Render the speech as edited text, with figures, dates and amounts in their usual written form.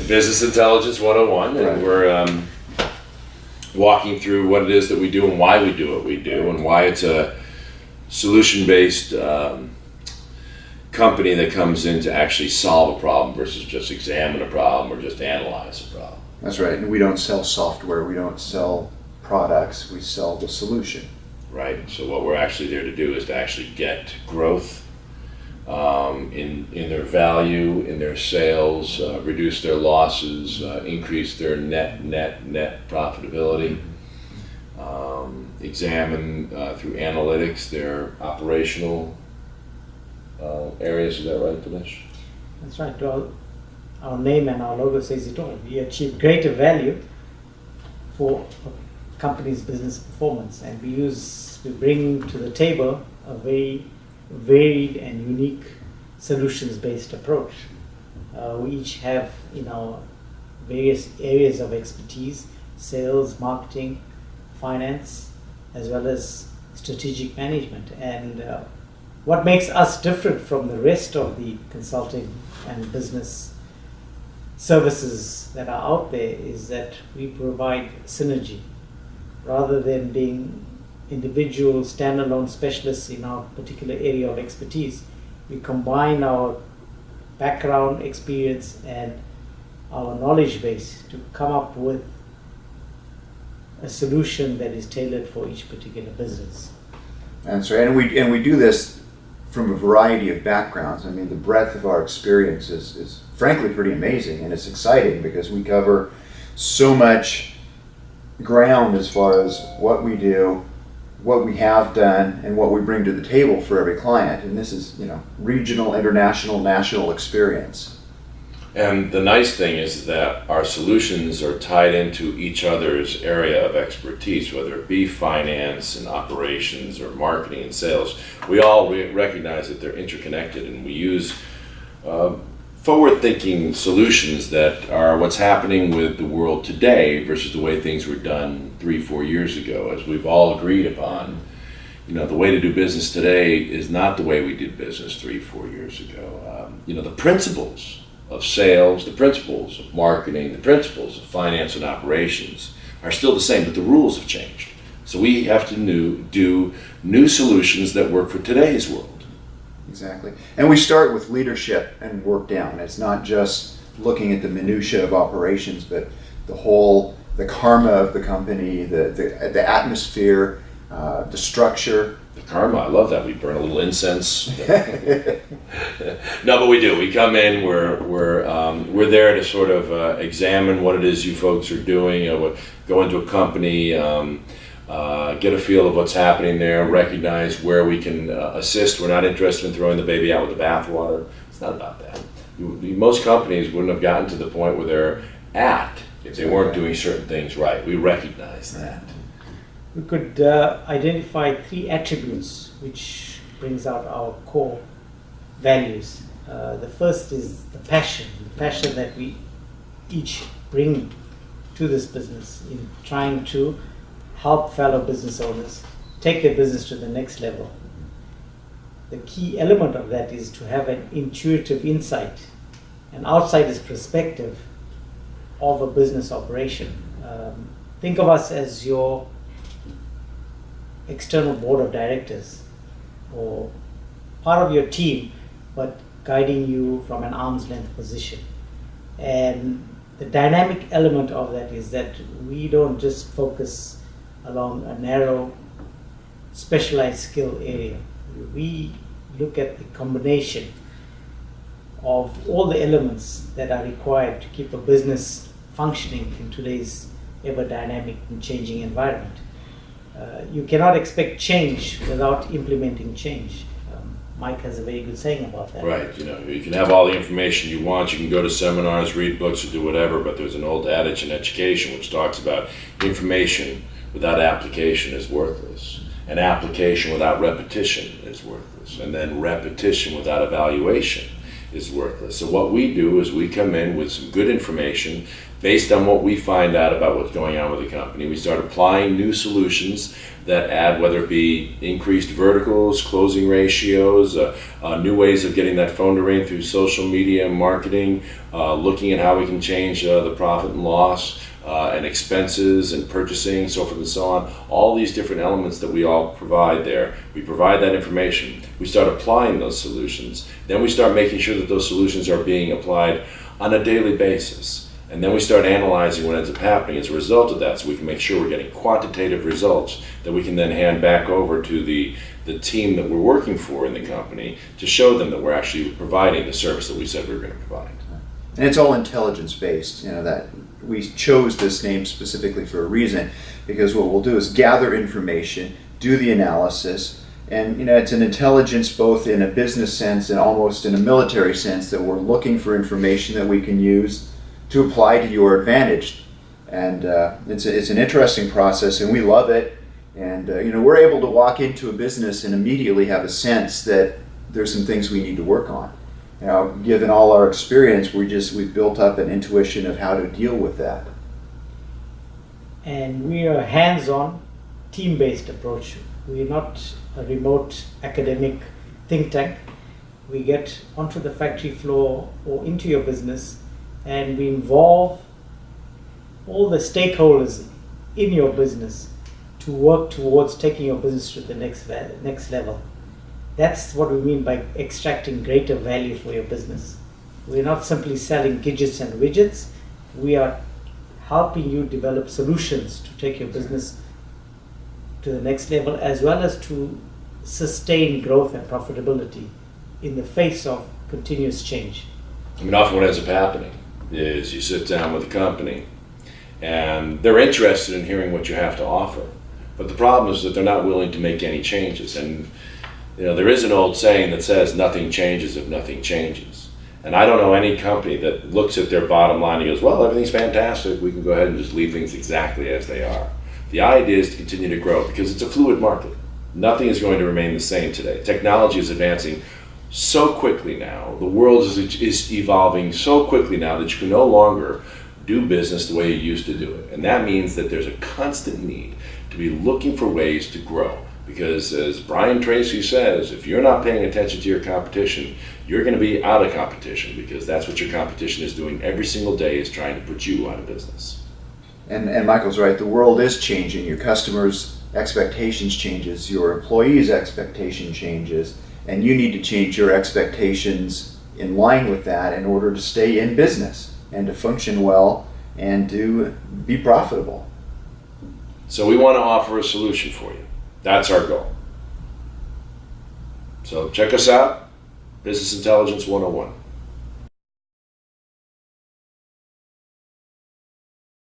Business Intelligence 101, and Right. we're walking through what it is that we do and why we do what we do, and why it's a solution-based company that comes in to actually solve a problem versus just examine a problem or just analyze a problem. That's right. And we don't sell software. We don't sell products. We sell the solution. Right. So what we're actually there to do is to actually get growth in their value, in their sales, reduce their losses, increase their net profitability, examine through analytics their operational areas. Is that right, Dinesh? That's right. Well, our name and our logo says it all. We achieve greater value for a company's business performance, and we bring to the table a very varied and unique solutions-based approach. We each have in our various areas of expertise: sales, marketing, finance, as well as strategic management. And what makes us different from the rest of the consulting and business services that are out there is that we provide synergy. Rather than being individual standalone specialists in our particular area of expertise, we combine our background, experience, and our knowledge base to come up with a solution that is tailored for each particular business. That's right. And we do this from a variety of backgrounds. I mean, the breadth of our experience is frankly pretty amazing, and it's exciting because we cover so much ground as far as what we do, what we have done, and what we bring to the table for every client. And this is, regional, international, national experience. And the nice thing is that our solutions are tied into each other's area of expertise, whether it be finance and operations or marketing and sales. We all recognize that they're interconnected, and we use forward-thinking solutions that are what's happening with the world today versus the way things were done 3-4 years ago. As we've all agreed upon, the way to do business today is not the way we did business 3-4 years ago. The principles of sales, the principles of marketing, the principles of finance and operations are still the same, but the rules have changed. So we have to do new solutions that work for today's world. Exactly. And we start with leadership and work down. It's not just looking at the minutiae of operations, but the karma of the company, the atmosphere, the structure. The karma, I love that. We burn a little incense. No, but we do. We come in. We're there to sort of examine what it is you folks are doing. Go into a company, get a feel of what's happening there, recognize where we can assist. We're not interested in throwing the baby out with the bathwater. It's not about that. Most companies wouldn't have gotten to the point where they're at if they weren't doing certain things right. We recognize that. We could identify 3 attributes which brings out our core values. The first is the passion that we each bring to this business in trying to help fellow business owners take their business to the next level. The key element of that is to have an intuitive insight, an outsider's perspective of a business operation. Think of us as your external board of directors or part of your team, but guiding you from an arm's length position. And the dynamic element of that is that we don't just focus along a narrow specialized skill area. We look at the combination of all the elements that are required to keep a business functioning in today's ever dynamic and changing environment. You cannot expect change without implementing change. Mike has a very good saying about that. Right, you can have all the information you want, you can go to seminars, read books, or do whatever, but there's an old adage in education which talks about information without application is worthless, and application without repetition is worthless, and then repetition without evaluation is worthless. So what we do is we come in with some good information based on what we find out about what's going on with the company. We start applying new solutions that add, whether it be increased verticals, closing ratios, new ways of getting that phone to ring through social media marketing, looking at how we can change the profit and loss, and expenses and purchasing, so forth and so on. All these different elements that we all provide there. We provide that information. We start applying those solutions. Then we start making sure that those solutions are being applied on a daily basis. And then we start analyzing what ends up happening as a result of that, so we can make sure we're getting quantitative results that we can then hand back over to the team that we're working for in the company to show them that we're actually providing the service that we said we were going to provide. And it's all intelligence based. That we chose this name specifically for a reason, because what we'll do is gather information, do the analysis, and it's an intelligence both in a business sense and almost in a military sense, that we're looking for information that we can use to apply to your advantage. And it's an interesting process, and we love it. And we're able to walk into a business and immediately have a sense that there's some things we need to work on. Given all our experience, we've built up an intuition of how to deal with that. And we are a hands-on, team-based approach. We're not a remote academic think tank. We get onto the factory floor or into your business, and we involve all the stakeholders in your business to work towards taking your business to the next level. That's what we mean by extracting greater value for your business. We're not simply selling gadgets and widgets. We are helping you develop solutions to take your business to the next level, as well as to sustain growth and profitability in the face of continuous change. Often what ends up happening is you sit down with a company and they're interested in hearing what you have to offer. But the problem is that they're not willing to make any changes. And there is an old saying that says nothing changes if nothing changes. And I don't know any company that looks at their bottom line and goes, well, everything's fantastic, we can go ahead and just leave things exactly as they are. The idea is to continue to grow, because it's a fluid market. Nothing is going to remain the same today. Technology is advancing so quickly now. The world is evolving so quickly now that you can no longer do business the way you used to do it. And that means that there's a constant need to be looking for ways to grow. Because as Brian Tracy says, if you're not paying attention to your competition, you're going to be out of competition, because that's what your competition is doing every single day, is trying to put you out of business. And Michael's right, the world is changing. Your customers' expectations changes, your employees' expectation changes, and you need to change your expectations in line with that in order to stay in business and to function well and to be profitable. So we want to offer a solution for you. That's our goal. So check us out, Business Intelligence 101.